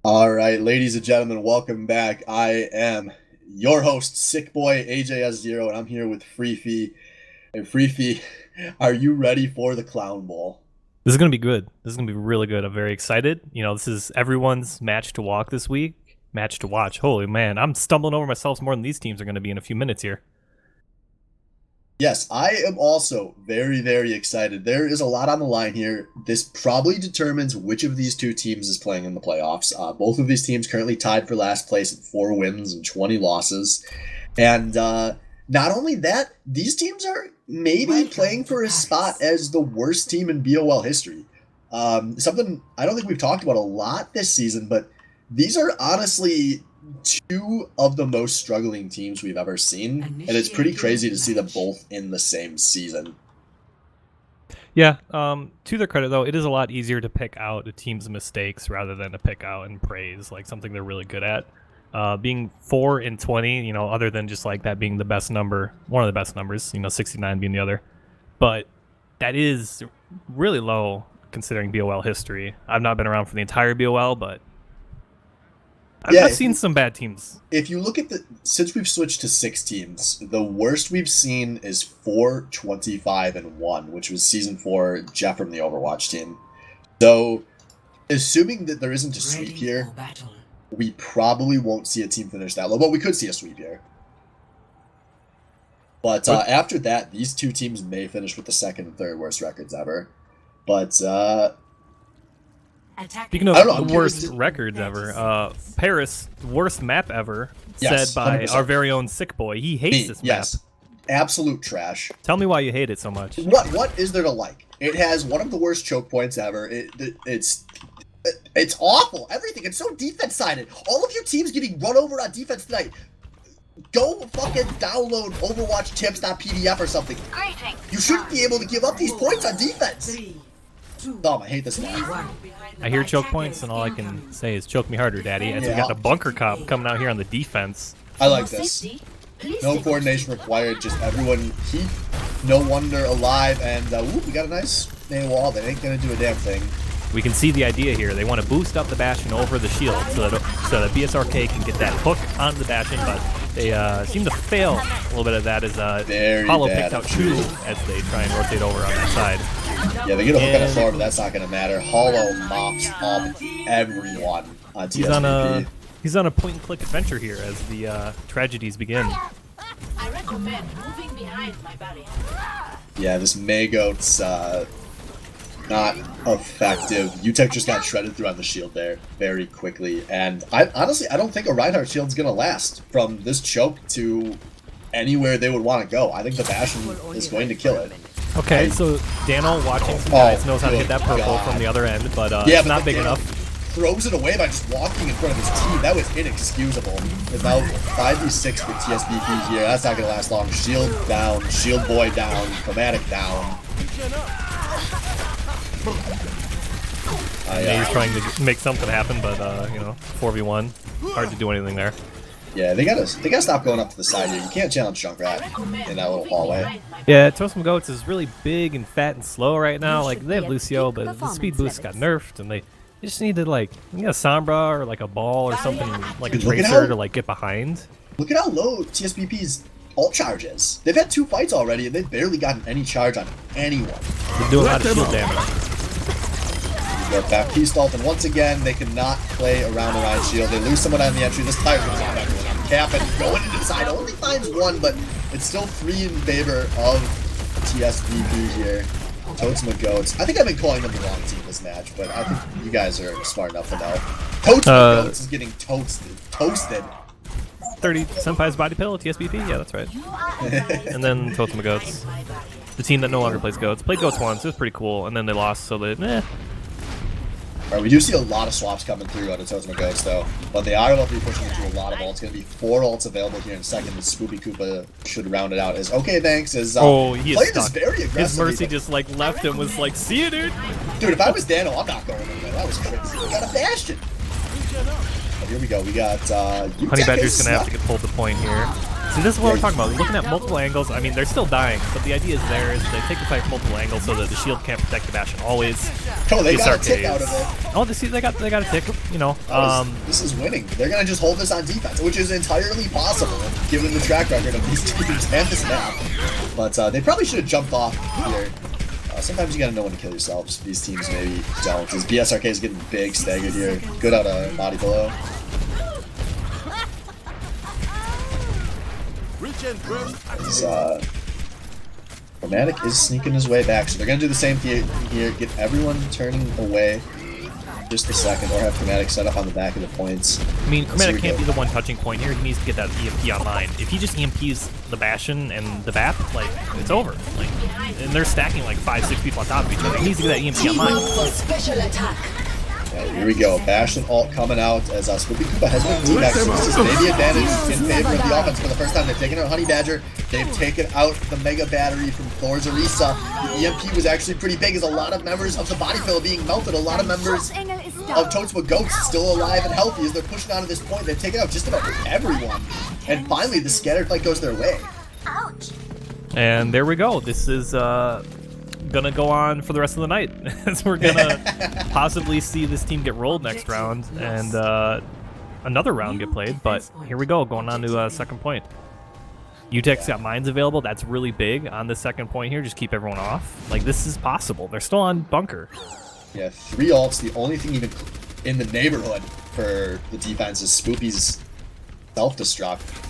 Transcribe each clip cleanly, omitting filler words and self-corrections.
All right, ladies and gentlemen, welcome back. I am your host, Sick Boy AJS0, and I'm here with Freefy. And Freefy, are you ready for the Clown Bowl? This is going to be good. This is going to be really good. I'm very excited. This is everyone's match to walk this week, match to watch. Holy man, I'm stumbling over myself more than these teams are going to be in a few minutes here. Yes, I am also very, very excited. There is a lot on the line here. This probably determines which of these two teams is playing in the playoffs. Both of these teams currently tied for last place at 4 wins and 20 losses. And not only that, these teams are maybe playing for a spot as the worst team in BOL history. Something I don't think we've talked about a lot this season, but these are honestly two of the most struggling teams we've ever seen, and it's pretty crazy to see them both in the same season. Yeah, to their credit though, it is a lot easier to pick out a team's mistakes rather than to pick out and praise like something they're really good at. Being 4 and 20, other than just like that being the best number, one of the best numbers, 69 being the other, but that is really low considering BOL history. I've not been around for the entire BOL, but I've seen some bad teams. If you look at since we've switched to 6 teams, the worst we've seen is 4-25-1, which was season 4, Jeff from the Overwatch team. So, assuming that there isn't a sweep here, we probably won't see a team finish that low, but we could see a sweep here. But after that, these two teams may finish with the second and third worst records ever. But speaking of the worst records ever, Paris, worst map ever, said by 100%. Our very own Sick Boy. He hates this map. Yes, absolute trash. Tell me why you hate it so much. What is there to like? It has one of the worst choke points ever. It's awful. Everything. It's so defense-sided. All of you teams getting run over on defense tonight. Go fucking download Overwatch tips.pdf or something. You shouldn't be able to give up these points on defense. I hate this map. I hear choke points, and all I can say is choke me harder, daddy. As we got the bunker cop coming out here on the defense. I like this. No coordination required, just everyone keep no wonder alive, and we got a nice main wall that ain't gonna do a damn thing. We can see the idea here. They want to boost up the Bastion over the shield so that BSRK can get that hook onto the Bastion, but they seem to fail a little bit of that as Hollow picked out 2 as they try and rotate over on that side. Yeah, they get a hook on a floor, but that's not going to matter. Hollow mops up everyone on TSBP. He's on a point-and-click adventure here as the tragedies begin. I recommend moving behind my body. Yeah, this Maygoat's not effective. UTech just got shredded through on the shield there very quickly, and I don't think a Reinhardt shield's going to last from this choke to anywhere they would want to go. I think the Bastion is going to kill it. Okay, so Daniel watching some guys knows how to get that purple from the other end, but it's not big enough. Throws it away by just walking in front of his team. That was inexcusable. It's now 5v6 with TSBP here. That's not going to last long. Shield down, Shield Boy down, Chromatic down. He's trying to make something happen, but 4v1, hard to do anything there. Yeah, they gotta stop going up to the side here. You can't challenge Junkrat in that little hallway. Yeah, Toastum Goats is really big and fat and slow right now. Like, they have Lucio, but the speed boost got nerfed, and they just need to like a Sombra or like a ball or something like a Tracer to like get behind. Look at how low TSBP's ult charge is. They've had 2 fights already, and they've barely gotten any charge on anyone. They're doing a lot of shield damage. But Baptiste ult, and once again, they cannot play around shield. They lose someone on the entry. This tire goes on everyone. I'm capping, going into the side. Only finds 1, but it's still 3 in favor of TSBP here. Totem Goats. I think I've been calling them the wrong team this match, but I think you guys are smart enough to know. Totem Goats is getting toasted. 30 Senpai's body pill, TSBP? Yeah, that's right. And then Totem Goats. The team that no longer plays Goats. Played Goats once, it was pretty cool, and then they lost, so they, Alright, we do see a lot of swaps coming through out of Totem Goats, though. But they are going to be pushing into a lot of ults. It's going to be 4 ults available here in a second. The Spoopy Koopa should round it out. As okay, thanks. As he is stuck. Very aggressive. His Mercy just like left him, was like, see you, dude. Dude, if I was Dano, I'm not going anywhere. That was crazy. We got a Bastion. But here we go. We got Honey Badger's going to have to get pulled the point here. See, this is what we're talking about. We're looking at multiple angles. I mean, they're still dying, but the idea is there is they take the fight from multiple angles so that the shield can't protect the Bastion always. Oh, they got a tick out of it. Oh, they got a tick. You know, this is winning. They're gonna just hold this on defense, which is entirely possible given the track record of these teams and this map. But they probably should have jumped off here. Sometimes you gotta know when to kill yourselves. These teams maybe don't. Because BSRK is getting big staggered here. Good out of body below. Chromatic is sneaking his way back, so they're gonna do the same thing here. Get everyone turning away just a second, or have Chromatic set up on the back of the points. I mean, Chromatic can't be the one touching point here. He needs to get that EMP online. If he just EMPs the Bastion and the BAP, like, it's over. Like, and they're stacking like 5-6 people on top of each other. He needs to get that EMP online. Special attack. Yeah, here we go. Bastion ult coming out as Spoopy Koopa has been teabagged. So this is maybe advantage in favor of the offense for the first time. They've taken out Honey Badger. They've taken out the Mega Battery from Thor's Orisa. The EMP was actually pretty big as a lot of members of the body fill being melted. A lot of members of Toadsma Goats still alive and healthy as they're pushing on to this point. They've taken out just about everyone. And finally, the scatter fight goes their way. Ouch. And there we go. This is gonna go on for the rest of the night as we're gonna possibly see this team get rolled next round and another round get played. But here we go, going on to second point. UTEC's got mines available. That's really big on the second point here. Just keep everyone off. Like, this is possible. They're still on bunker. Yeah, 3 ults. The only thing even in the neighborhood for the defense is Spoopy's self-destruct.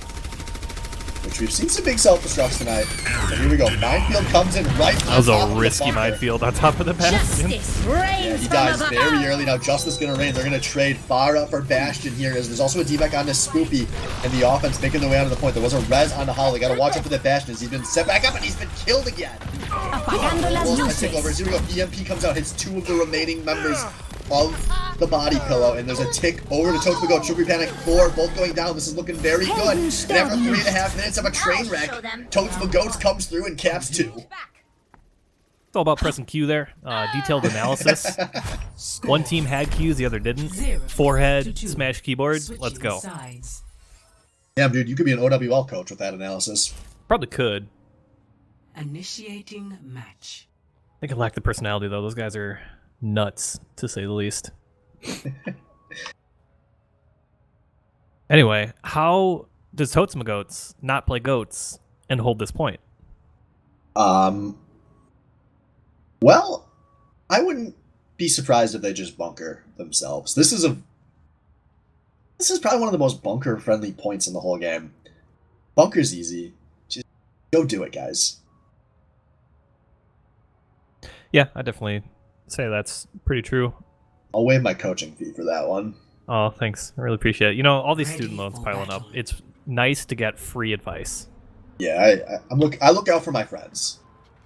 Which we've seen some big self-destructs tonight. But here we go. Minefield comes in right on That was top a of risky the bunker. minefield on top of the Bastion. Yeah, he dies very early. Now Justice gonna reign. They're gonna trade far up for Bastion here. As there's also a D-back on this Spoopy, and the offense making their way onto the point. There was a res on the Holly. Gotta watch out for that Bastion as he's been set back up and he's been killed again. Takeovers. Here we go. EMP comes out, hits 2 of the remaining members of the body pillow, and there's a tick over to Toadsma Goat. Sugar Panic 4, both going down. This is looking very good. And after 3.5 minutes of a train wreck, Toadsma Goats comes through and caps 2. It's all about pressing Q there. Detailed analysis. One team had Qs, the other didn't. 4-head, smash keyboard. Let's go. Damn, dude, you could be an OWL coach with that analysis. Probably could. Initiating match. They could lack the personality, though. Those guys are nuts, to say the least. Anyway, how does Toadsma Goats not play goats and hold this point? Well, I wouldn't be surprised if they just bunker themselves. This is probably one of the most bunker-friendly points in the whole game. Bunker's easy. Just go do it, guys. Yeah, I definitely say that's pretty true. I'll waive my coaching fee for that one. Oh, thanks. I really appreciate it. You know, all these student loans piling up. It's nice to get free advice. Yeah, I look out for my friends.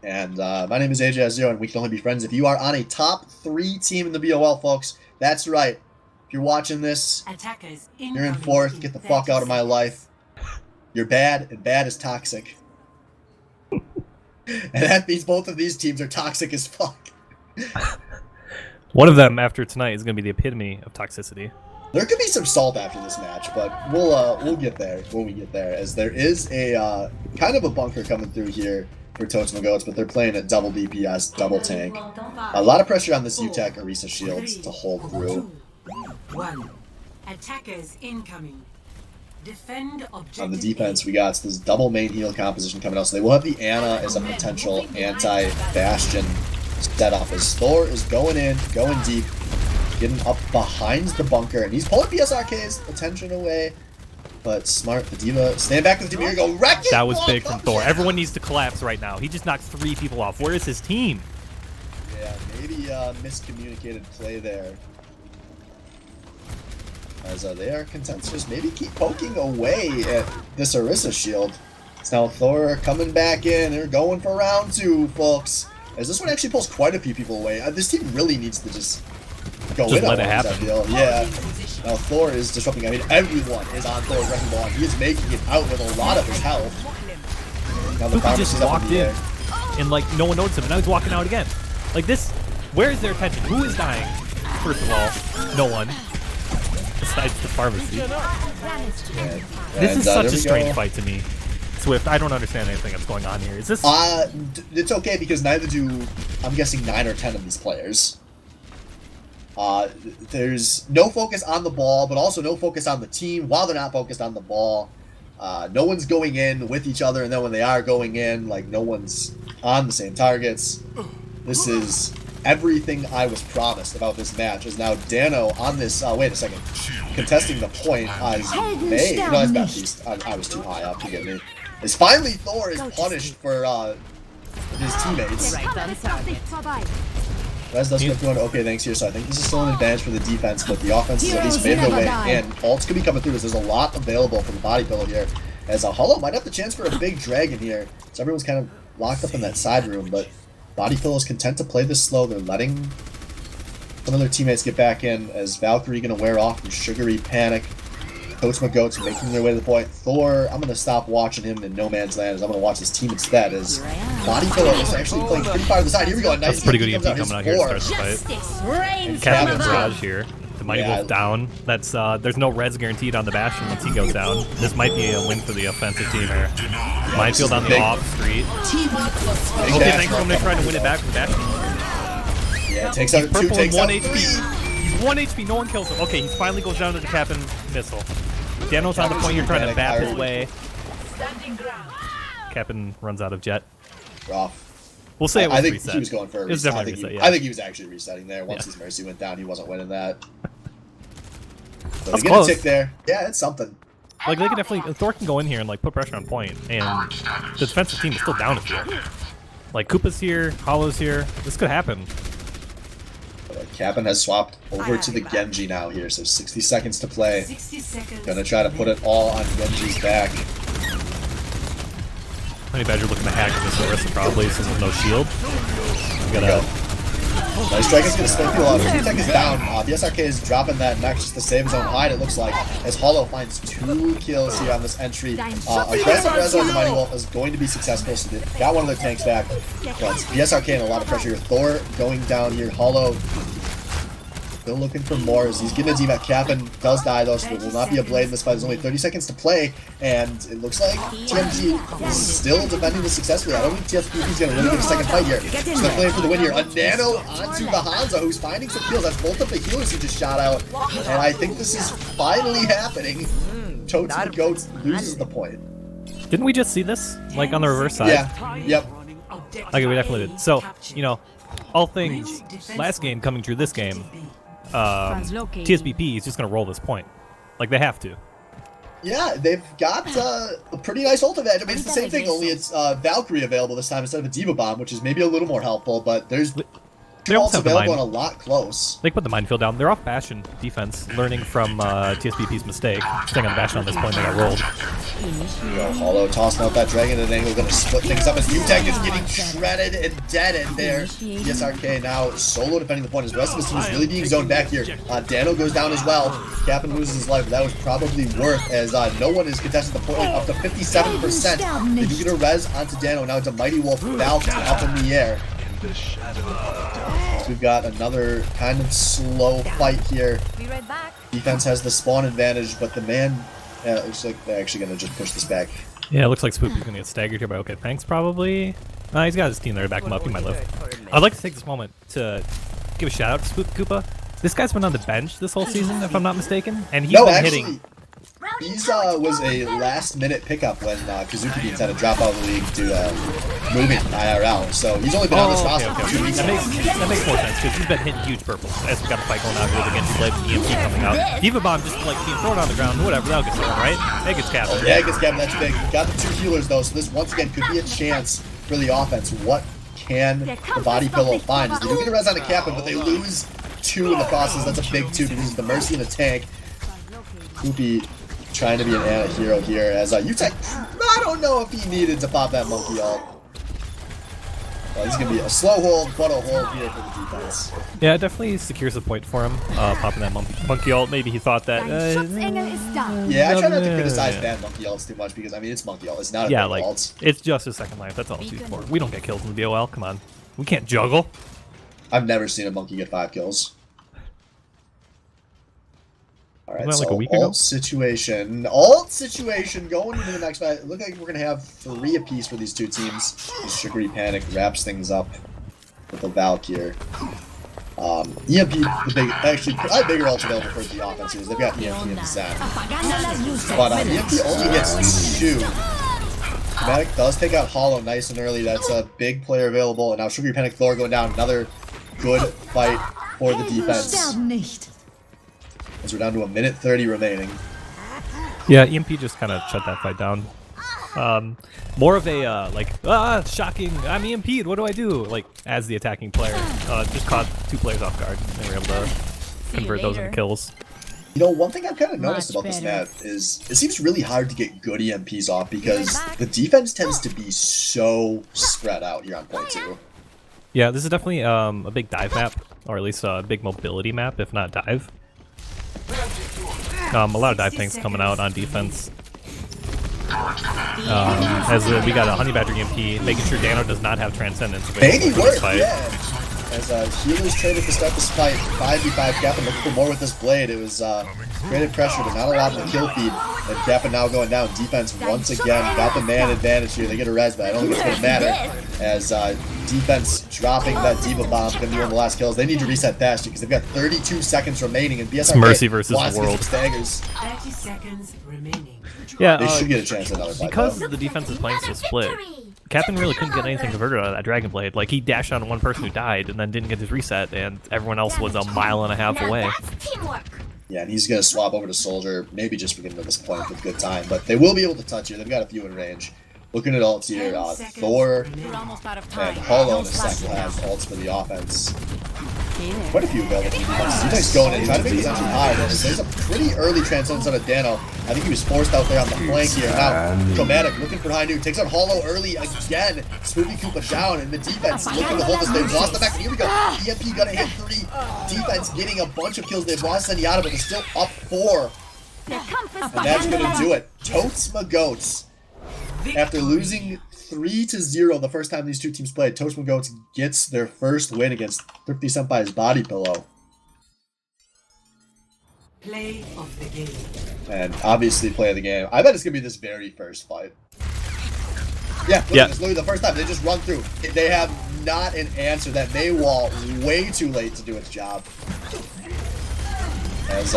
And my name is AJ Azio, and we can only be friends if you are on a top 3 team in the BOL, folks. That's right. If you're watching this, you're in 4th. Get the fuck out of my life. You're bad, and bad is toxic. And that means both of these teams are toxic as fuck. One of them, after tonight, is going to be the epitome of toxicity. There could be some salt after this match, but we'll get there when we get there, as there is a kind of a bunker coming through here for Toadsma Goats, but they're playing at double DPS, double tank. A lot of pressure on this UTEC Orisa shields to hold through. 1. Attackers incoming. Defend objective. On the defense, we got this double main heal composition coming out, so they will have the Ana as a potential anti-Bastion setup as Thor is going in, going deep, getting up behind the bunker, and he's pulling BSRK's attention away. But smart, the Diva, stand back with the Demir, go wreck it! That was big from Thor. Everyone needs to collapse right now. He just knocked 3 people off. Where is his team? Yeah, maybe miscommunicated play there. As they are content to just maybe keep poking away at this Orisa shield. It's now Thor coming back in. They're going for round 2, folks. As this one actually pulls quite a few people away. This team really needs to just go in let on it ones, happen. I feel. Yeah. Now Thor is disrupting. I mean, everyone is on Thor's wrecking ball, and he is making it out with a lot of his health. Now the Fuki just walked in, air. and like no one noticed him, and now he's walking out again. Like this, where is their attention? Who is dying? First of all, no one. Besides the pharmacy. Yeah. This And, is such there a we strange go. fight to me. Swift. I don't understand anything that's going on here. Is this? It's okay because neither do, I'm guessing, 9 or 10 of these players. There's no focus on the ball, but also no focus on the team while they're not focused on the ball. No one's going in with each other, and then when they are going in, like, no one's on the same targets. This is everything I was promised about this match. Is now Dano on this, wait a second, contesting the point as May. No, that's Baptiste. I was too high up, forgive me. Is finally Thor is punished for his teammates. Rez doesn't have to go into okay, thanks here, so I think this is still an advantage for the defense, but the offense is at least made their way, and ults could be coming through as there's a lot available for the body pillow here, as Hollow might have the chance for a big dragon here, so everyone's kind of locked up in that side room, but body pillow is content to play this slow. They're letting some of their teammates get back in, as Valkyrie gonna wear off from Sugary Panic. Coach McGoat's making their way to the point. Thor, I'm going to stop watching him in No Man's Land as I'm going to watch his team instead. As Body Pillow is actually playing pretty far to the side. Here we go. Nice. That's pretty good EMP coming out here to start the fight. And Captain Barrage here. The Mighty Wolf down. That's there's no res guaranteed on the Bastion once he goes down. This might be a win for the offensive team here. Minefield on the off street. Okay, thanks for trying to win it back from the Bastion. Yeah, takes out Purple 2, takes with 1 out 3. HP. He's 1 HP, no one kills him. Okay, he finally goes down to the Captain missile. Dano's on the point here trying to bap his way. Captain runs out of jet. Rough. We'll say it was I think reset. he was going for a It was reset. definitely reset, yeah. I think he was actually resetting there. Once his Mercy went down, he wasn't winning that. So they get a tick there. Yeah, it's something. Like, they can definitely... Thor can go in here and, like, put pressure on point, and the defensive team is still down a few. Like, Koopa's here, Hollow's here. This could happen. Cap'n has swapped over to the Genji now here, so 60 seconds to play. 60 seconds. Gonna try to put it all on Genji's back. Honey Badger looking to hack this Orisa probably since there's no shield. We gotta... Nice Dragon's gonna spin people out. Tech is down. BSRK is dropping that next just to save his own hide, it looks like, as Hollow finds 2 kills here on this entry. Aggressive Rezo on the Mighty Wolf is going to be successful, so they got one of their tanks back. But BSRK in a lot of pressure here. Thor going down here. Hollow still looking for more as he's getting a devac. Cap'n does die though, so there will not be a blade in this fight. There's only 30 seconds to play, and it looks like TMG is still defending this successfully. I don't think TSBP is going to really get a second fight here. Just going to play for the win here. A nano onto the Hanzo, who's finding some kills. That's both of the healers he just shot out, and I think this is finally happening. Totes the Goats loses the point. Didn't we just see this? Like, on the reverse side? Yeah, yep. Okay, we definitely did. So, you know, all things last game coming through this game, TSBP is just going to roll this point. Like, they have to. Yeah, they've got a pretty nice ult advantage. I mean, it's the same thing, only it's Valkyrie available this time instead of a Diva Bomb, which is maybe a little more helpful, but there's ults available and a lot close. They put the minefield down. They're off Bastion defense, learning from TSBP's mistake. Staying on Bastion on this point, they got rolled. Hollow tossing out that dragon at an angle, going to split things up as UTech is getting shredded and dead in there. DSRK now solo defending the point as the rest of his team is really being zoned back here. Dano goes down as well. Cap'n loses his life, but that was probably worth as no one is contesting the point up to 57%. They do get a res onto Dano. Now it's a Mighty Wolf Valk up in the air. So we've got another kind of slow fight here. Defense has the spawn advantage, but the man... Yeah, it looks like they're actually going to just push this back. Yeah, it looks like Spoopy's going to get staggered here by OK Thanks, probably. He's got his team there to back him up. He might live. I'd like to take this moment to give a shout out to Spoop Koopa. This guy's been on the bench this whole season, if I'm not mistaken, and he's been hitting... He's was a last-minute pickup when Kazuki Beans had to drop out of the league to moving IRL. So he's only been on this roster for 2 weeks. That makes more sense because he's been hitting huge purples as we got the fight going out here with against Blade and EMP coming out. Diva Bomb just like being thrown on the ground, whatever, that'll get thrown, right? That gets captured. Yeah, it gets captured. That's big. Got the 2 healers though, so this once again could be a chance for the offense. What can the Body Pillow find? As they do get a res on a Captain, but they lose 2 in the process. That's a big 2 because the Mercy and the tank. Koopy trying to be an anti-hero here as UTech, I don't know if he needed to pop that monkey ult. Well, he's going to be a slow hold, but a hold here for the defense. Yeah, it definitely secures the point for him, popping that monkey ult. Maybe he thought that... yeah, I try not to criticize bad monkey ults too much because, I mean, it's monkey ult. It's not a bad like, ult. It's just his second life. That's all it's used for. We don't get kills in the BOL. Come on. We can't juggle. I've never seen a monkey get 5 kills. All right, Wasn't that so like a week ago? alt situation going into the next fight. Look like we're gonna have 3 apiece for these two teams. The Sugary Panic wraps things up with the Valkyr. EMP, actually, probably bigger ults available for the offenses. They've got EMP and Zen. But EMP only hits 2. Dramatic does take out Hollow nice and early. That's a big player available. And now Sugary Panic Thor going down. Another good fight for the defense. As we're down to 1:30 remaining. Yeah, EMP just kind of shut that fight down. More of a shocking, I'm EMP'd, what do I do? Like, as the attacking player. Just caught 2 players off guard. They were able to convert those into kills. You know, one thing I've kind of noticed about this map is it seems really hard to get good EMPs off because the defense tends to be so spread out here on point 2. Yeah, this is definitely a big dive map, or at least a big mobility map, if not dive. A lot of dive tanks coming out on defense. As we got a Honey Badger EMP, making sure Dano does not have Transcendence. Maybe work, yeah. As healers traded to start this fight, 5v5 Kappa looking for more with this blade. It was created pressure, but not a lot in the kill feed. And Kappa now going down. Defense once again got the man advantage here. They get a res, but I don't think it's going to matter. As defense dropping that Diva Bomb, going to be one of the last kills. They need to reset fast because they've got 32 seconds remaining, and BSRK it's Mercy versus the world. Staggers. 30 seconds remaining. Yeah, they should get a chance at another fight. Because the defense is playing so split. Captain really couldn't get anything converted out of that Dragon Blade. Like, he dashed on one person who died and then didn't get his reset, and everyone else was a mile and a half away. Yeah, and he's going to swap over to Soldier, maybe just for getting to this point with good time, but they will be able to touch you. They've got a few in range. Looking at ults here, Thor and Hollow in a sec will have ults for the offense. Quite a few available for the defense. He's going in, trying to make his entry high. There's a pretty early transcendence out of Dano. I think he was forced out there on the flank here. Now, Chromatic looking for high noon. Takes out Hollow early again. Smoothie Koopa down, and the defense looking to hold this. They've lost the back. Here we go. EMP gonna hit 3. Defense getting a bunch of kills. They've lost Zenyatta, but they're still up 4. And that's gonna do it. Totes my goats. After losing 3-0 the first time these two teams played, Toast Goats gets their first win against Thrifty Senpai's Body Pillow. Play of the game. And obviously play of the game. I bet it's going to be this very first fight. Yeah, look, it's literally the first time. They just run through. They have not an answer. That May wall way too late to do its job. As,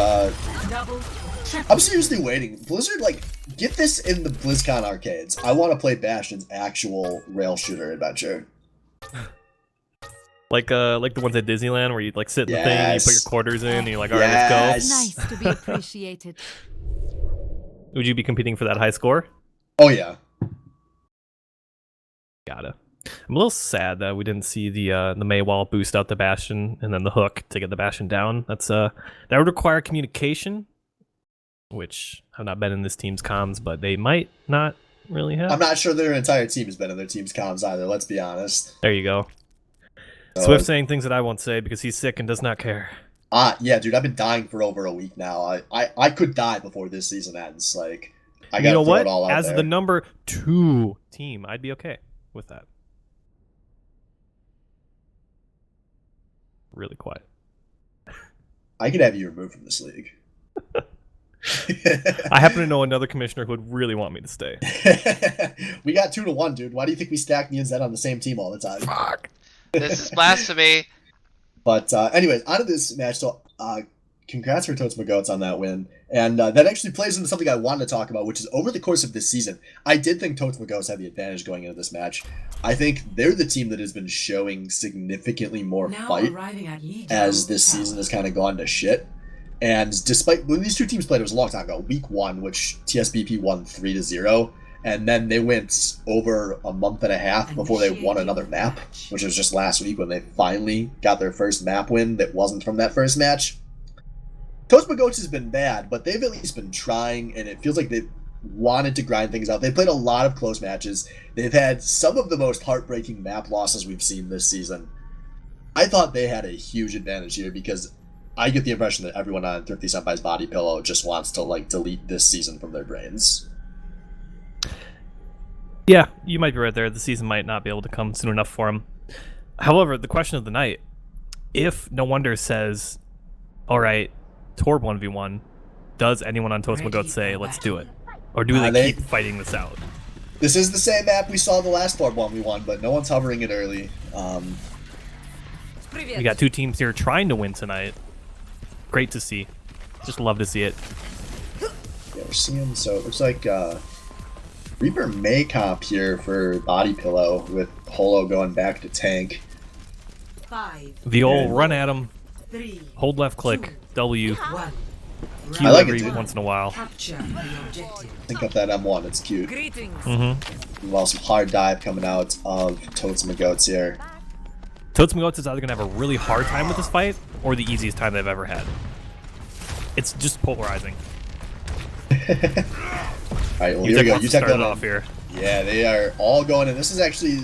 I'm seriously waiting. Blizzard, like, get this in the BlizzCon arcades. I want to play Bastion's actual rail shooter adventure. Like the ones at Disneyland where you like sit in the thing and you put your quarters in and you're like, all right, let's go. Nice to be appreciated. Would you be competing for that high score? Oh yeah. Gotta. I'm a little sad that we didn't see the May wall boost out the Bastion and then the hook to get the Bastion down. That's that would require communication, which have not been in this team's comms, but they might not really have. I'm not sure their entire team has been in their team's comms either, let's be honest. There you go. Swift saying things that I won't say because he's sick and does not care. Yeah, dude, I've been dying for over a week now. I could die before this season ends. Like, I gotta throw it all out As there. the number 2 team, I'd be okay with that. Really quiet. I could have you removed from this league. I happen to know another commissioner who would really want me to stay. We got 2-1, dude. Why do you think we stack me and Zed on the same team all the time? Fuck. This is blasphemy. But anyways, on to this match. So congrats for Totes McGoats on that win. And that actually plays into something I wanted to talk about, which is over the course of this season, I did think Totes McGoats had the advantage going into this match. I think they're the team that has been showing significantly more fight as this season has kind of gone to shit. And despite when these two teams played, it was a long time ago, week 1, which TSBP won 3-0. And then they went over a month and a half before they won another map, which was just last week when they finally got their first map win that wasn't from that first match. Toast McGoats has been bad, but they've at least been trying, and it feels like they've wanted to grind things out. They played a lot of close matches. They've had some of the most heartbreaking map losses we've seen this season. I thought they had a huge advantage here because I get the impression that everyone on Thrifty Senpai's Body Pillow just wants to like delete this season from their brains. Yeah, you might be right there. The season might not be able to come soon enough for him. However, the question of the night, if No Wonder says, all right, Torb 1v1, does anyone on Toast Magoat say, let's do it? Or do they keep fighting this out? This is the same map we saw the last Orb one we won, but no one's hovering it early. We got 2 teams here trying to win tonight. Great to see. Just love to see it. Yeah, we're seeing, so it looks like Reaper may comp here for Body Pillow with Holo going back to tank. 5, The old run at him, 3, hold left click, W, 1. Q I like every it, too. once in a while. Capture the objective. Think up that M1, it's cute. Mm-hmm. Well, some hard dive coming out of Totes Magoats here. Totes Magoats is either going to have a really hard time with this fight or the easiest time they've ever had. It's just polarizing. Alright, well, here we go. Wants to UTech start it going off in. here. Yeah, they are all going in. This is actually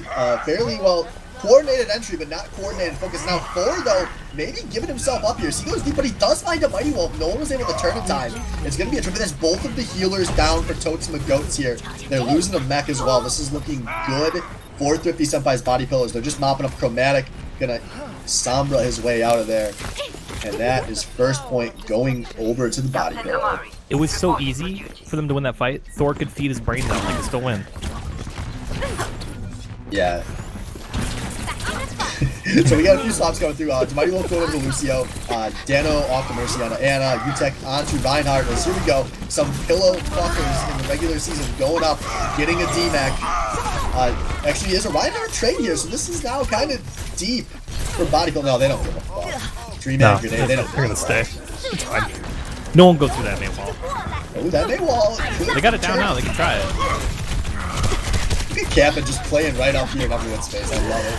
fairly well coordinated entry, but not coordinated focus. Now, Thor, though, maybe giving himself up here. He goes deep, but he does find a Mighty Wolf. No one was able to turn in time. It's going to be a trip. There's both of the healers down for Totes Magoats here. They're losing a mech as well. This is looking good for Thrifty Senpai's Body Pillars. They're just mopping up Chromatic. Gonna Sombra his way out of there. And that is first point going over to the Body Pillar. It was so easy for them to win that fight. Thor could feed his brains out and they could still win. Yeah. So we got a few stops going through. Mighty Wolf going over to Lucio. Dano off to Mercy on Anna. Utek onto Reinhardt. Here we go. Some pillow fuckers in the regular season going up, getting a DMAC. Actually, there's a Reinhardt trade here, so this is now kind of deep for Bodybuild. No, they don't give a fuck. Dream-Man grenade, they don't They're gonna stay. It's fine. No one goes through that main wall. Oh, that may wall. They got it down now. They can try it. Look at Kappa just playing right up here in everyone's face. I love it.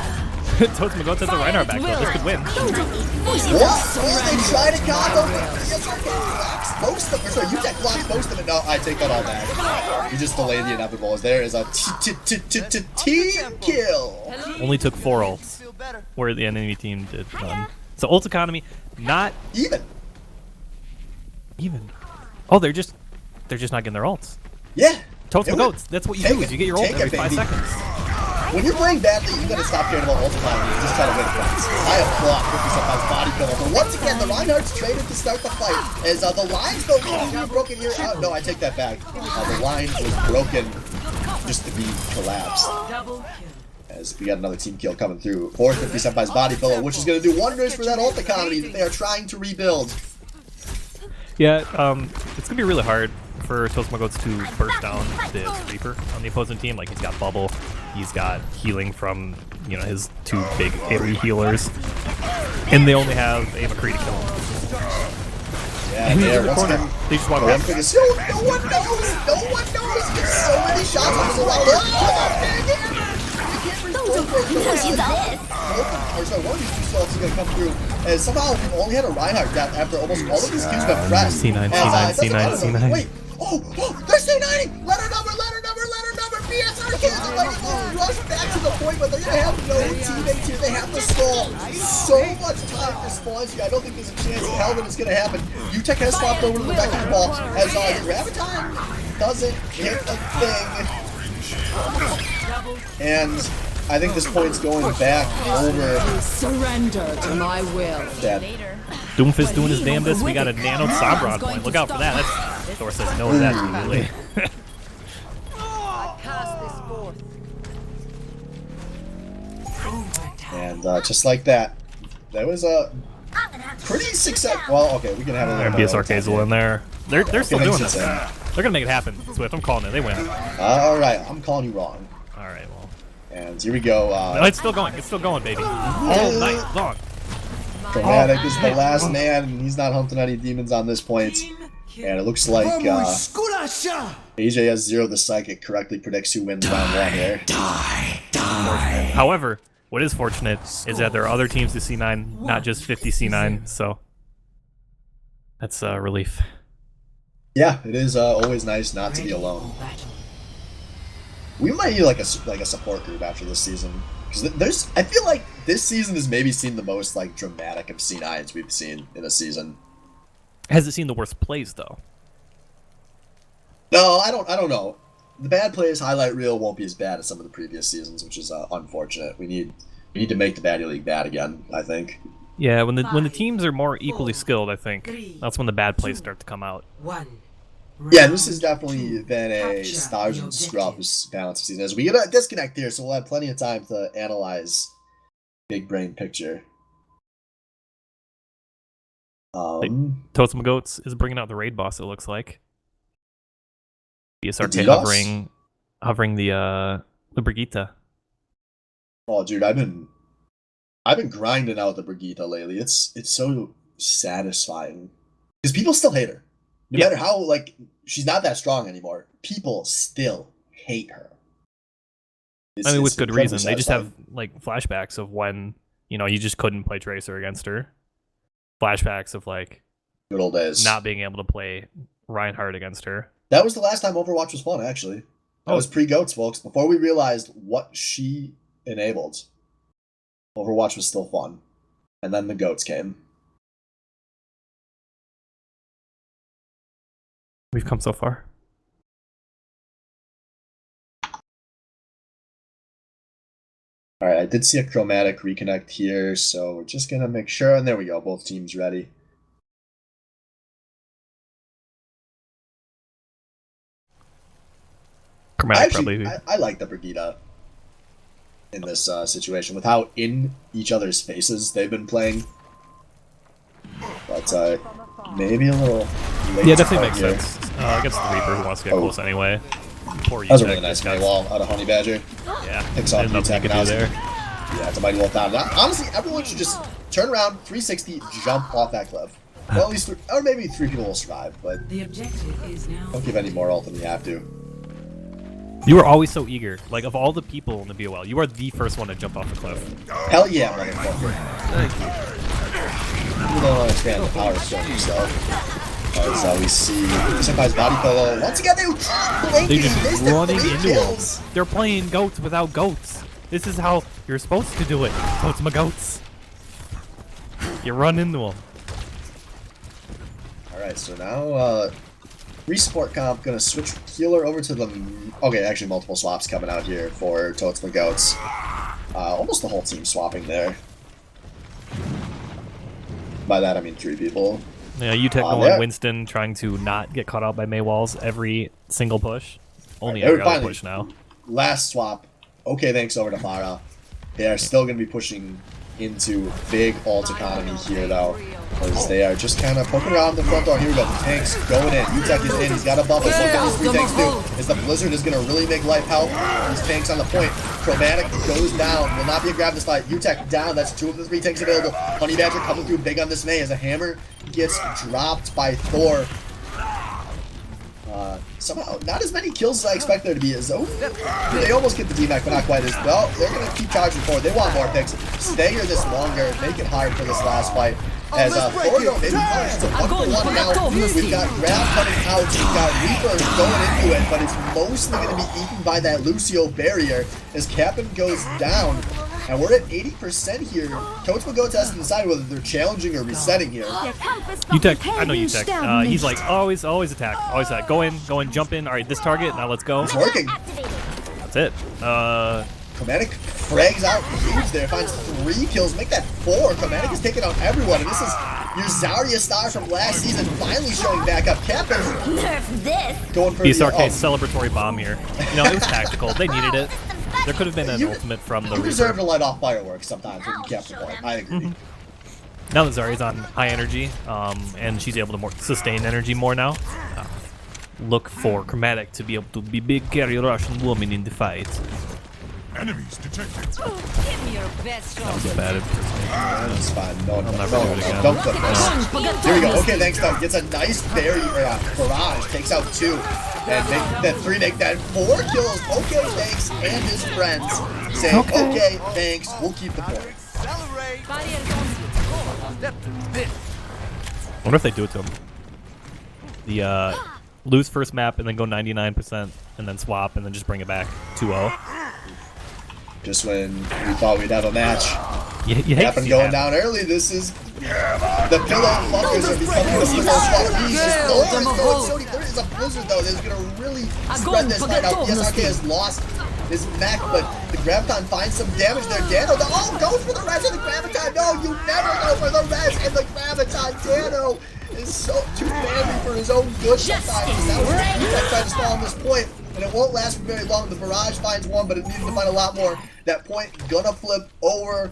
Totes Magoats has a Reinhardt back though. This could win. What? They tried to combo. Yes, okay. Blocks most of them. Sorry, Utek blocks most of it. No, I take that all back. You just delayed the inevitable. As there is a team kill. Only took 4 ults, where the enemy team did none. So ult economy, not Even. Oh, they're just not getting their ults. Yeah. Totes It Magoats, that's what you do, is you get your ult Take every it, 5 baby. seconds. When you're playing badly, you gotta stop caring about ult economy and just try to win fights. I applaud 50 Body Pillow. But once again, the Reinhardt's traded to start the fight. As the lines though need to be broken here. No, I take that back. The line was broken just to be collapsed. Double kill. As we got another team kill coming through. 450 Senpai's Body Pillow, which is gonna do wonders for that ult economy that they are trying to rebuild. Yeah, it's gonna be really hard for Toast Magoats to burst down this Reaper on the opposing team. Like, he's got Bubble, he's got healing from, you know, his 2 big AoE healers, and they only have a McCree to kill him. Yeah, And he's there, in the once corner. again, They just walk no around. one knows. No one knows. There's so many shots on this one. One of these 2 slots is going to come through, and somehow we've only had a Reinhardt death after almost all of these queues have been pressed. C9, C9. Wait, they're C9ing! Let her number! BSR kills the Mighty Wolf, rush back to the point, but they're going to have no teammates here. They have to stall so much time for spawns here. I don't think there's a chance in hell that it's going to happen. UTech has swapped over to the back of the ball, as Graviton doesn't hit a thing. And I think this point's going back over. Surrender to my will. That. Doomfist doing his damnedest. We got a Nano Sombra on point. Look out for that. That's, Thor says no to that immediately. And just like that, that was a pretty success. Well, okay, we can have a little BSR Hazel in there. They're still doing this. in. They're gonna make it happen. Swift, I'm calling it. They win. All right, I'm calling you wrong. All right, well. And here we go. No, it's still going. It's still going, baby. All night long. Chromatic is the last man, and he's not hunting any demons on this point. And it looks like AJ has 0 the Psychic correctly predicts who wins round 1 here. However, what is fortunate is that there are other teams to C9, not just 50 C9, so that's a relief. Yeah, it is always nice not to be alone. We might need like a support group after this season, because I feel like this season has maybe seen the most like dramatic of C9s we've seen in a season. Has it seen the worst plays though? No, I don't know. The bad plays highlight reel won't be as bad as some of the previous seasons, which is unfortunate. We need to make the Baddy League bad again, I think. Yeah, when the Five, teams are more equally 4, skilled, I think 3, that's when the bad plays 2, start to come out. 1. Yeah, this has Round definitely 2. been a Capture stars the and objective. scrubs balance of season. As we get a disconnect here, so we'll have plenty of time to analyze big brain picture. Totem Goats is bringing out the raid boss. It looks like BSRK DDoS? hovering the Brigitte. Oh, dude, I've been grinding out the Brigitte lately. It's so satisfying because people still hate her, no Yeah. matter how like she's not that strong anymore. People still hate her. I mean, with good incredibly reason. They just have satisfying. like flashbacks of when you just couldn't play Tracer against her. Flashbacks of like Good old days. not being able to play Reinhardt against her. That was the last time Overwatch was fun, actually. That was pre-Goats, folks. Before we realized what she enabled, Overwatch was still fun. And then the Goats came. We've come so far. Alright, I did see a chromatic reconnect here, so we're just gonna make sure, and there we go, both teams ready. Chromatic probably. I like the Brigitte in this situation with how in each other's faces they've been playing. But maybe a little late. Yeah, definitely makes here. sense. Against the Reaper who wants to get close anyway. Poor That was a Utek really nice just got- wall out of Honey Badger. Yeah, Picks off there's nothing you Utek can and do Ozzy. there. Yeah, it's a mighty wolf down. Now, honestly, everyone should just turn around, 360, jump off that cliff. Well, at least, or maybe 3 people will survive, but The objective is now. don't give any more ult than you have to. You were always so eager. Like, of all the people in the BOL, you are the first one to jump off the cliff. Hell yeah, motherfucker. You don't understand the power of killing yourself. Alright, so we see Senpai's body pillow. Once again, They're they just missed their running 3 into kills. them. They're playing goats without goats. This is how you're supposed to do it. Goats my goats. You run into them. Alright, so now, re-support comp gonna switch healer over to the... Okay, actually multiple swaps coming out here for Totes the Goats. Almost the whole team swapping there. By that I mean 3 people. Yeah, Utek going there. Winston trying to not get caught out by Maywalls every single push. Only Alright, every other finally. push now. Last swap. Okay, thanks over to Farah. They are still going to be pushing into big ult economy here, though. Because they are just kind of poking around the front door. Here we go. The tank's going in. Utek is in. He's got a bubble. Look at these 3 tanks do. Is the Blizzard is going to really make life help. These tanks on the point. Chromatic goes down. Will not be a grab this fight. Utek down. That's 2 of the 3 tanks available. Honey Badger coming through big on this May as a hammer gets dropped by Thor. Somehow, not as many kills as I expect there to be. As they almost get the DMAC, but not quite as well. They're going to keep charging forward. They want more picks. Stay here this longer. Make it hard for this last fight. As Thor don't maybe punch. It's a 1-for-1 now. We've got Grab cutting out. We've got Reaper going into it, but it's mostly going to be eaten by that Lucio barrier as Captain goes down. And we're at 80% here. Coach will go test and decide whether they're challenging or resetting here. Utek, I know Utek. He's like, always attack. Always attack. Go in, jump in. All right, this target, now let's go. It's working. That's it. Chromatic frags out huge there, finds 3 kills, make that 4. Chromatic is taking out everyone, and this is your Zarya star from last season finally showing back up. Captain going for BSRK celebratory bomb here. You know, it was tactical. They needed it. There could have been an ultimate from the You deserve Reaper. to light off fireworks sometimes when you capture point. I agree. Now that Zarya's on high energy, and she's able to sustain energy more now, look for Chromatic to be able to be big carry Russian woman in the fight. Enemies detected. Give me your best shot. That was bad. That's fine. No, never do it again. don't clip this. Here we go. Okay, thanks, Doug. Gets a nice barrage. Takes out 2. And make that 3, make that 4 kills. Okay, thanks. And his friends say, okay, thanks. We'll keep the point. I wonder if they do it to him. The lose first map and then go 99% and then swap and then just bring it back 2-0. Just when we thought we'd have a match. You hate to Happened see going that. down early. This is the pillow fuckers are becoming the pillow fuck. He's just there is a Blizzard though that's gonna really spread this fight out. BSRK has lost is mech, but the Graviton finds some damage there. Dano, goes for the res and the Graviton. No, you never go for the res and the Graviton. Dano is so too manly for his own good sometimes. That was Utech trying to stall on this point, and it won't last for very long. The barrage finds one, but it needs to find a lot more. That point gonna flip over,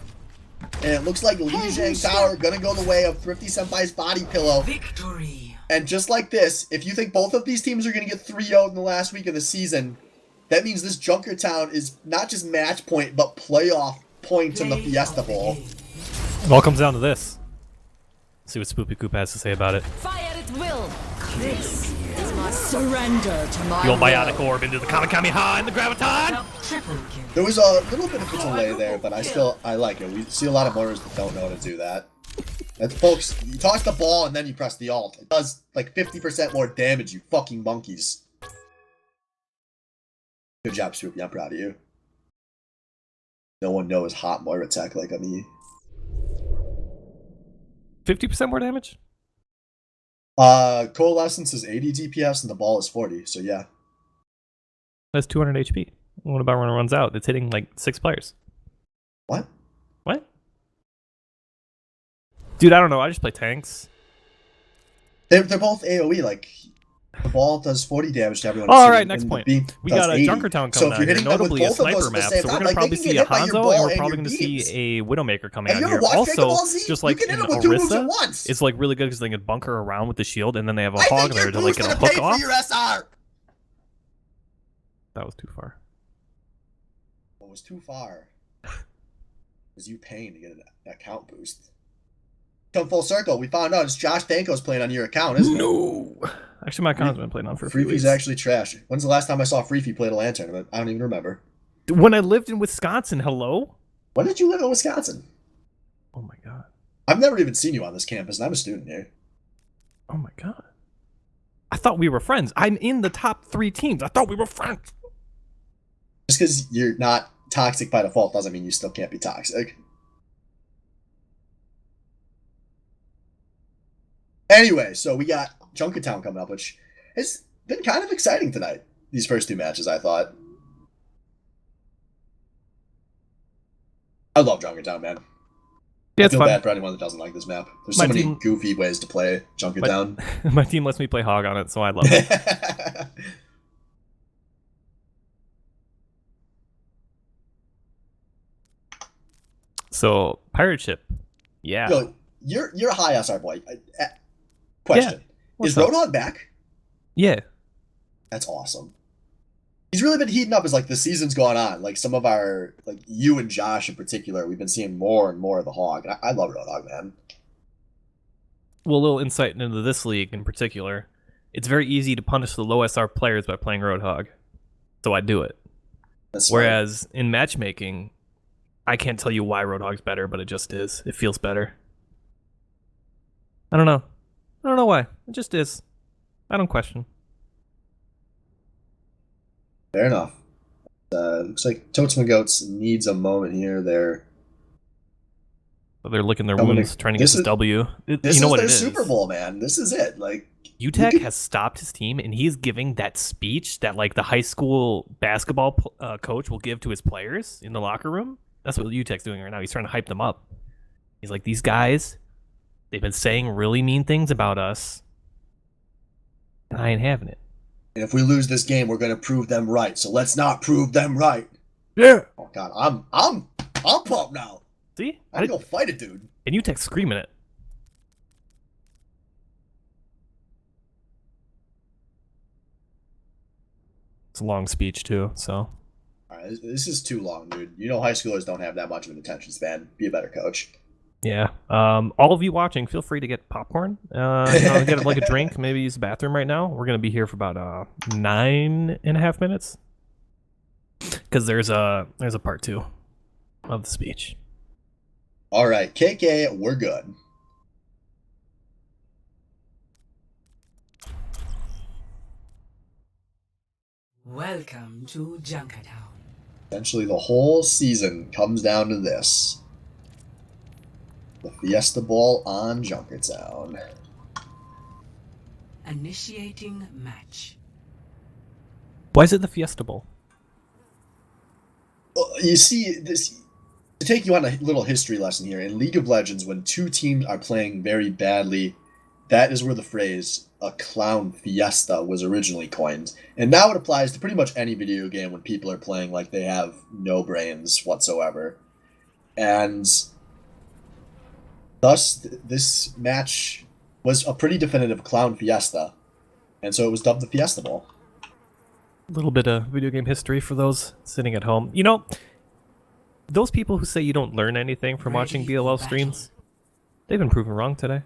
and it looks like Li Zhang Tower gonna go the way of Thrifty Senpai's body pillow. Victory. And just like this, if you think both of these teams are gonna get 3-0 in the last week of the season, that means this Junkertown is not just match point, but playoff point in the Fiesta Bowl. It all comes down to this. See what Spoopy Coop has to say about it. Fire at will. This is my surrender to my The old will. bionic orb into the Kamikameha and the Graviton! Triple kill. There was a little bit of a delay there, but I like it. We see a lot of motors that don't know how to do that. And folks, you toss the ball and then you press the alt. It does like 50% more damage, you fucking monkeys. Good job, Swoopy. I'm proud of you. No one knows hot Moira tech like me. 50% more damage? Coalescence is 80 DPS and the ball is 40, so yeah. That's 200 HP. What about when it runs out? It's hitting like 6 players. What? What? Dude, I don't know. I just play tanks. They're both AoE, like, the ball does 40 damage to everyone. All right, next point. We got a Junkertown So coming if out you're here, hitting them with notably a both of those sniper at the map, same so we're time, going to like, probably they can see get a hit by your Hanzo, ball and we're and probably your going to see beams. a Widowmaker coming Have out you here. ever watched Dragon Ball Also, Z? just You like can hit in them with 2 moves at Orisa, once. it's like really good because they can bunker around with the shield, and then they have a I hog think there your to like boost get a gonna hook pay off. for your SR. That was too far. What was too far was you paying to get an account boost. Come full circle, we found out it's Josh Danko's playing on your account, isn't it? No. Actually, my account's been playing on for a few Freefy's weeks. actually trash. When's the last time I saw Freefy play at a LAN tournament? I don't even remember. When I lived in Wisconsin, hello? When did you live in Wisconsin? Oh my god. I've never even seen you on this campus, and I'm a student here. Oh my god. I thought we were friends. I'm in the top 3 teams. I thought we were friends. Just because you're not toxic by default doesn't mean you still can't be toxic. Anyway, so we got Junkertown coming up, which has been kind of exciting tonight. These first 2 matches, I thought. I love Junkertown, man. Yeah, I it's feel fun. bad for anyone that doesn't like this map. There's so My many team- goofy ways to play Junkertown. My team lets me play hog on it, so I love it. So, pirate ship. Yeah. Yo, you're a high SR boy. Question. What's Is up? Roadhog back? Yeah. That's awesome. He's really been heating up as like the season's gone on. Like some of our, like you and Josh in particular, we've been seeing more and more of the hog. And I love Roadhog, man. Well, a little insight into this league in particular. It's very easy to punish the low SR players by playing Roadhog. So I do it. That's smart. Whereas in matchmaking, I can't tell you why Roadhog's better, but it just is. It feels better. I don't know. I don't know why. It just is. I don't question. Fair enough. Looks like Totes and Goats needs a moment here. They're They're licking their Coming wounds, in- trying to get this this is- W. this You know is what their it is. Super Bowl, man. This is it. Like UTEC could- has stopped his team, and he's giving that speech that like the high school basketball coach will give to his players in the locker room. That's what UTEC's doing right now. He's trying to hype them up. He's like, these guys, they've been saying really mean things about us, and I ain't having it. and if we lose this game, we're gonna prove them right. So let's not prove them right. Yeah. Oh god, I'm pumped now. See, I'm gonna go fight a dude. and UTEC's screaming it. It's a long speech too, so. Alright, this is too long, dude. You know high schoolers don't have that much of an attention span. Be a better coach. Yeah. All of you watching, feel free to get popcorn. Get like a drink, maybe use the bathroom right now. We're gonna be here for about 9.5 minutes. Because there's a part 2 of the speech. Alright, KK, we're good. Welcome to Junkertown. Essentially the whole season comes down to this. The Fiesta Bowl on Junkertown. Initiating match. Why is it the Fiesta Bowl? You see, this to take you on a little history lesson here. In League of Legends, when two teams are playing very badly, that is where the phrase "a clown fiesta" was originally coined. And now it applies to pretty much any video game when people are playing like they have no brains whatsoever. And thus, this match was a pretty definitive clown fiesta. And so it was dubbed the Fiesta Bowl. A little bit of video game history for those sitting at home. You know, those people who say you don't learn anything from watching BLL streams, they've been proven wrong today.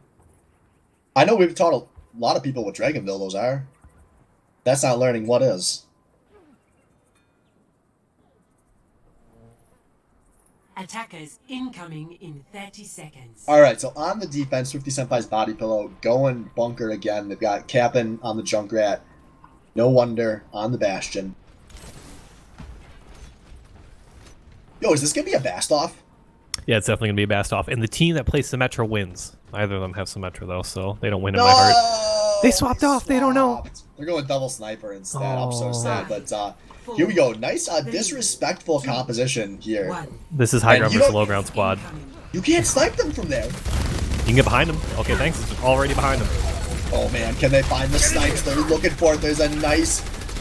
I know we've taught a lot of people what Dragon dildos are. That's not learning what is. Attackers incoming in 30 seconds. Alright, so on the defense, 50 Senpai's body pillow going bunker again. They've got Cap'n on the Junkrat. No Wonder on the Bastion. Yo, is this going to be a bast-off? Yeah, it's definitely going to be a bast-off. And the team that plays Symmetra wins. Neither of them have Symmetra, though, so they don't win in my heart. They swapped off. They don't know. They're going double sniper instead. I'm so Oh. sad. But here we go. Nice disrespectful composition here. This is high And ground you versus don't- low ground squad. You can't snipe them from there. You can get behind them. Okay, thanks. It's already behind them. Oh man, can they find the snipes? They're looking for it. There's a nice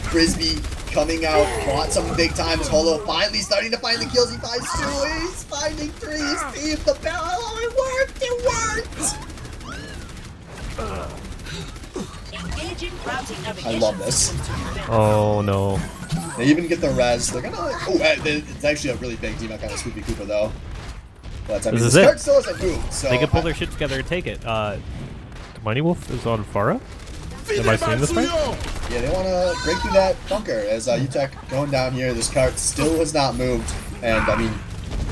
frisbee coming out. Bought some big times. Holo finally starting to find the kills. He finds two. He's finding threes. Steve the bell. Oh, it worked. It worked. Engaging routing I navigation. love this. Oh, no. They even get the res. They're gonna. Oh, it's actually a really big DMAC on the Swoopy Koopa though. But I mean, This is this it. card still isn't moved. So They can pull their shit together and take it. Mighty Wolf is on Pharah? Am I seeing this right? yeah, they want to break through that bunker as UTech going down here. This cart still has not moved, and I mean,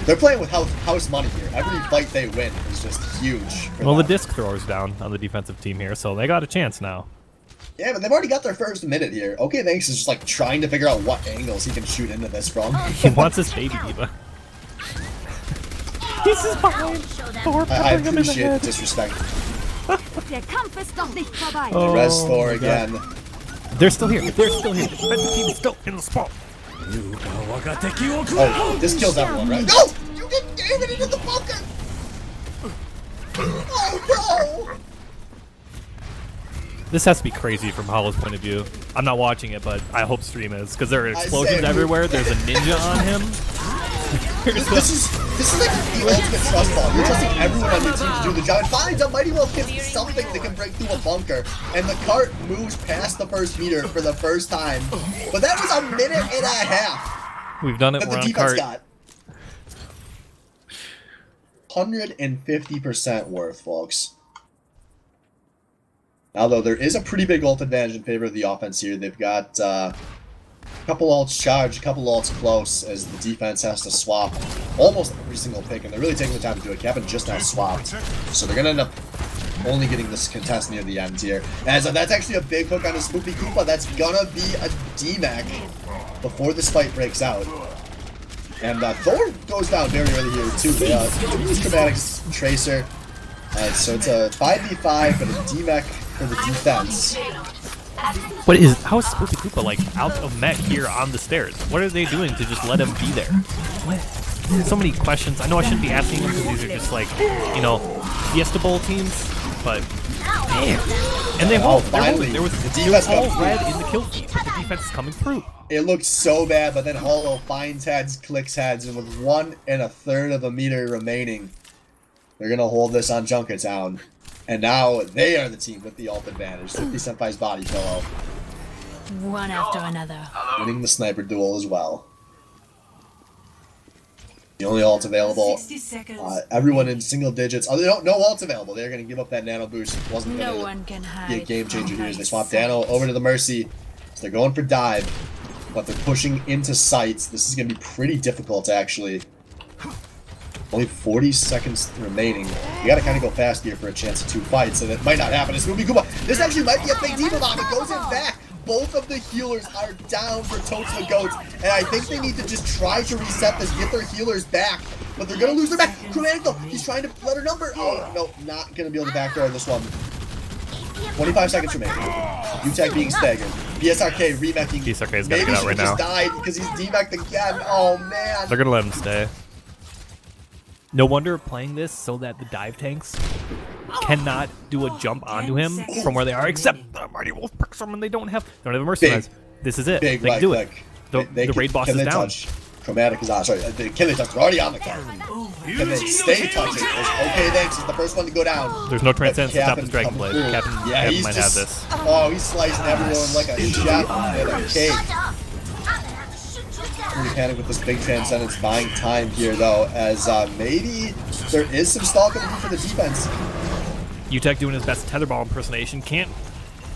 they're playing with house money here. Every fight they win is just huge. For Well, the them. disc thrower's down on the defensive team here, so they got a chance now. Yeah, but they've already got their first minute here. Okay, thanks is just like trying to figure out what angles he can shoot into this from. He wants his baby diva. This is behind. Thor I peppering him in the appreciate the head. disrespect. Der Kampf ist noch nicht vorbei. Oh, Res Thor my God. again. They're still here. They're still here. The defensive team is still in the spot. Oh, this kills everyone, right? No! You get David into the bunker! Oh no! This has to be crazy from Hollow's point of view. I'm not watching it, but I hope stream is, because there are explosions say- everywhere. There's a ninja on him. This is like the ultimate trust fall. You're trusting everyone on your team to do the job. And finally, the Mighty Wolf gets something that can break through a bunker, and the cart moves past the first meter for the first time. But that was a minute and a half We've done it. that We're the on defense cart. got. 150% worth, folks. Now, though, there is a pretty big ult advantage in favor of the offense here. They've got a couple ults charged, a couple ults close, as the defense has to swap almost every single pick, and they're really taking the time to do it. Cap'n just now swapped, so they're going to end up only getting this contest near the end here. As that's actually a big hook on a Spoopy Koopa. That's going to be a DMAC before this fight breaks out. And Thor goes down very early here, too. They use Chromatics Tracer. So it's a 5v5, but a DMAC for the defense. How is Spoopy Koopa like out of mech here on the stairs? What are they doing to just let him be there? What? So many questions. I know I shouldn't be asking them because these are just like, you know, Fiesta Bowl teams, but damn. And they hold. They're finally, holding. There was the they defense were all got through. red in the kill feed, but the defense is coming through. It looked so bad, but then Holo finds heads, clicks heads, and with 1 1/3 of a meter remaining, they're going to hold this on Junkertown. And now they are the team with the ult advantage. 50 Senpai's body pillow, One after another. winning the sniper duel as well. The only ult available. 60 seconds. Everyone in single digits. Oh, no ults available. They're going to give up that nano boost. It wasn't No going one can to hide. be a game changer from here as my they swap sight. Dano over to the Mercy. So they're going for dive, but they're pushing into sights. This is going to be pretty difficult, actually. Only 40 seconds remaining. You gotta kind of go fast here for a chance of 2 fights, and it might not happen. It's Ruby Koopa. This actually might be a big Diva Bomb. It goes in back. Both of the healers are down for Totes the Goats, and I think they need to just try to reset this, get their healers back. But they're gonna lose their back. Chromatic though, he's trying to let her number. Oh no, not gonna be able to backdoor this one. 25 seconds remaining. UTech being staggered. BSRK remecking. BSRK's gotta Maybe get out should right have just now. died because he's demeched again. Oh man. They're gonna let him stay. No wonder playing this so that the dive tanks cannot do a jump onto him from where they are, except the Mighty Wolf picks them and they don't have a mercy knives. This is it. Big They right can do it. click. The raid boss can is they down. touch? Chromatic is on. Sorry, can they touch? They're already on the card. Can they stay touching? Okay, thanks. Is the first one to go down. There's no transcendence to stop Captain's this Dragon coming Blade. through. Captain, Yeah, Captain he's might just, have this. Oh, he's slicing everyone like a chef in a cake. Pretty panic with this big transcendence, buying time here though, as maybe there is some stall coming through for the defense. UTech doing his best tetherball impersonation. Can't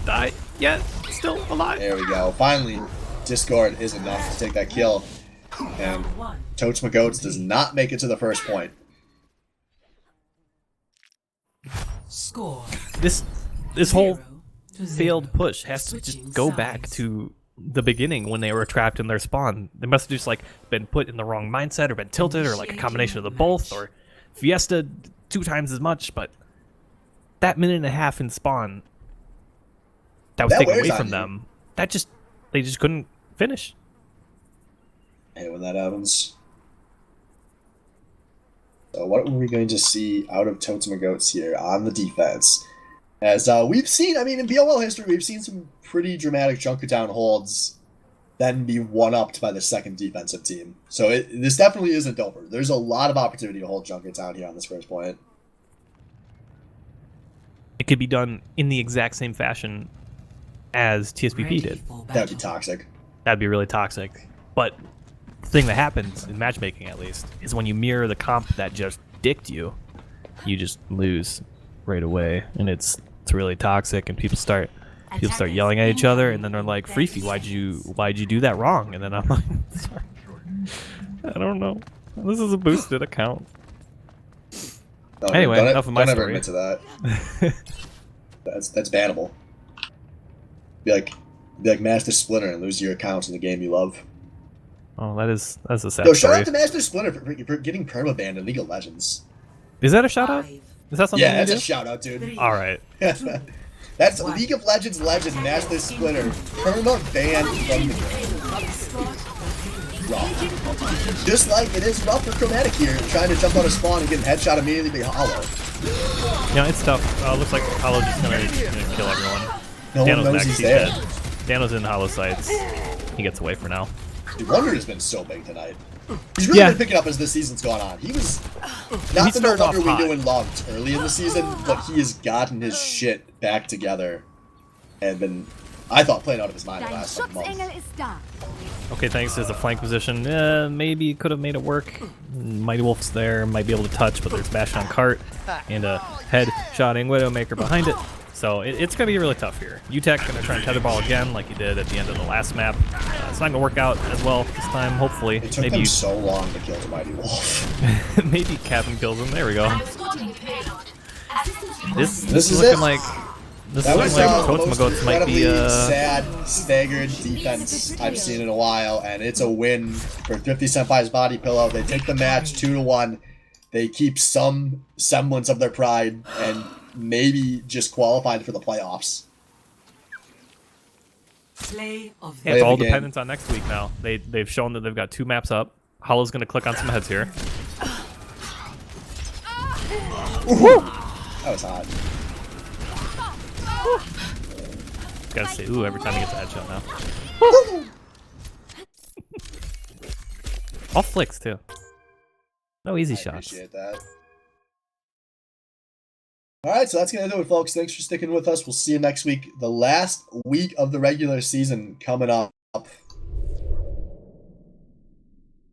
die yet. Still alive. There we go. Finally, Discord is enough to take that kill. And Totes McGoats does not make it to the first point. Score. This whole 0 to 0. failed push has to just go back to the beginning when they were trapped in their spawn. They must have just like been put in the wrong mindset or been tilted or like a combination of the both, or Fiesta 2 times as much, but that minute and a half in spawn that was That taken wears away on from you. them. They just couldn't finish. And when that happens. So what are we going to see out of Totes McGoats here on the defense? As we've seen, I mean, in BOL history, we've seen some pretty dramatic Junkertown holds then be one-upped by the second defensive team. So this definitely isn't over. There's a lot of opportunity to hold Junkertown here on this first point. It could be done in the exact same fashion as TSBP did. That would be toxic. That'd be really toxic. But the thing that happens in matchmaking, at least, is when you mirror the comp that just dicked you, you just lose right away, and it's really toxic. And people start yelling at each other, and then they're like, "Freefy, why'd you do that wrong?" And then I'm like, "Sorry, I don't know. This is a boosted account." No, Anyway, don't, enough of my don't ever story. admit to that. That's bannable. Be like Master Splinter and lose your accounts in the game you love. Oh, that's a sad Yo, shout story. out to Master Splinter for getting permabanned in League of Legends. Is that a shout out? 5, Is that something Yeah, you that's do? a shout out, dude. All right. That's League of Legends legend Master Splinter perma-banned from the game. Rough. Just like it is rough for Chromatic here, trying to jump on a spawn and get headshot immediately by Hollow. Yeah, it's tough. Looks like Hollow's just gonna kill everyone. No one Dano's knows next. he's He's there. dead. Dano's in Hollow sights. He gets away for now. Dude, Wonder has been so big tonight. He's really been picking up as the season's gone on. He was not the no started off Wonder we hot. knew and loved early in the season, but he has gotten his shit back together and been, I thought, playing out of his mind the last month. Okay, thanks. There's a flank position. Maybe could have made it work. Mighty Wolf's there, might be able to touch, but there's bash on cart and a head-shotting Widowmaker behind it. So it's going to be really tough here. UTech going to try and tetherball again like he did at the end of the last map. It's not going to work out as well this time, hopefully. It took Maybe them so long to kill the Mighty Wolf. maybe Captain kills him. There we go. Spotting payload. This This is is looking it. like this That is was looking like the Totes most McGoats might incredibly be sad, staggered defense I've seen in a while, and it's a win for Thrifty Senpai's body pillow. They take the match 2-1. They keep some semblance of their pride and maybe just qualified for the playoffs. Play of Yeah, it's all the game. dependent on next week now. They've shown that they've got 2 maps up. Hollow's going to click on some heads here. That was hot. Gotta say ooh every time he gets a headshot now. All flicks too. No easy I shots. appreciate that. Alright, so that's going to do it, folks. Thanks for sticking with us. We'll see you next week. The last week of the regular season coming up.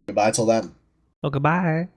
Goodbye till then. Oh, goodbye.